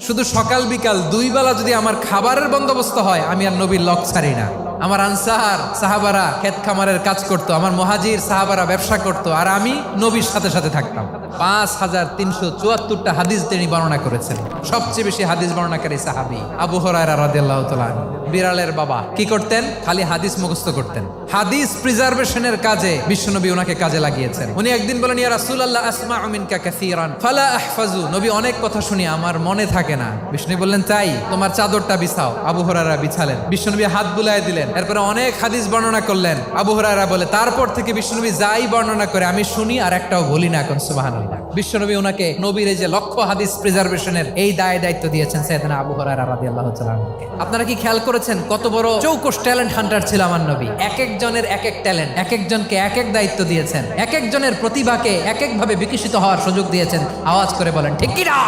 শুধু সকাল বিকাল দুই বেলা যদি আমার খাবারের বন্দোবস্ত হয়, আমি আর নবীর লক ছাড়ি না। আমার আনসার সাহাবারা ক্ষেত খামারের কাজ করতো, আমার মুহাজির সাহাবারা ব্যবসা করতো, আর আমি নবীর সাথে সাথে থাকতাম। 5374টা হাদিস তিনি বর্ণনা করেছেন। সবচেয়ে বেশি হাদিস বর্ণনাকারী সাহাবী আবু হুরায়রা রাদিয়াল্লাহু তাআলা। বিড়ালের বাবা কি করতেন? খালি হাদিস মুখস্থ করতেন। হাদিস প্রিজার্ভেশনের কাজে বিশ্বনবী ওনাকে কাজে লাগিয়েছেন। উনি একদিন বলেন, ইয়া রাসূলুল্লাহ আসমাউ মিনকা কাসীরান ফালা আহফাজু। নবী অনেক কথা শুনি, আমার মনে থাকে না। বিষ্ণু বললেন, তাই তোমার চাদরটা বিছাও। আবু হুরায়রা বিছালেন। বিশ্বনবী হাত বুলায় দিলেন। এরপরে অনেক হাদিস বর্ণনা করলেন। আবু হুরায়রা বলে, তারপর থেকে বিশ্বনবী যাই বর্ণনা করে আমি শুনি আর একটাও ভুলি না। এখন সুবহানাল্লাহ। বিশ্বনবী ওনাকে নবীর এই যে লক্ষ্য হাদিস প্রিজার্ভেশনের এই দায়িত্ব দিয়েছেন সাইয়েদনা আবু হুরায়রা রাদিয়াল্লাহু তাআলা। আপনারা কি খেয়াল করেছেন কত বড় চৌকস ট্যালেন্ট হান্টার ছিল আমার নবী? এক একজনের এক এক ট্যালেন্ট, এক একজনকে এক এক দায়িত্ব দিয়েছেন, এক একজনের প্রতিভাকে এক একভাবে বিকশিত হওয়ার সুযোগ দিয়েছেন। আওয়াজ করে বলেন ঠিক কি না?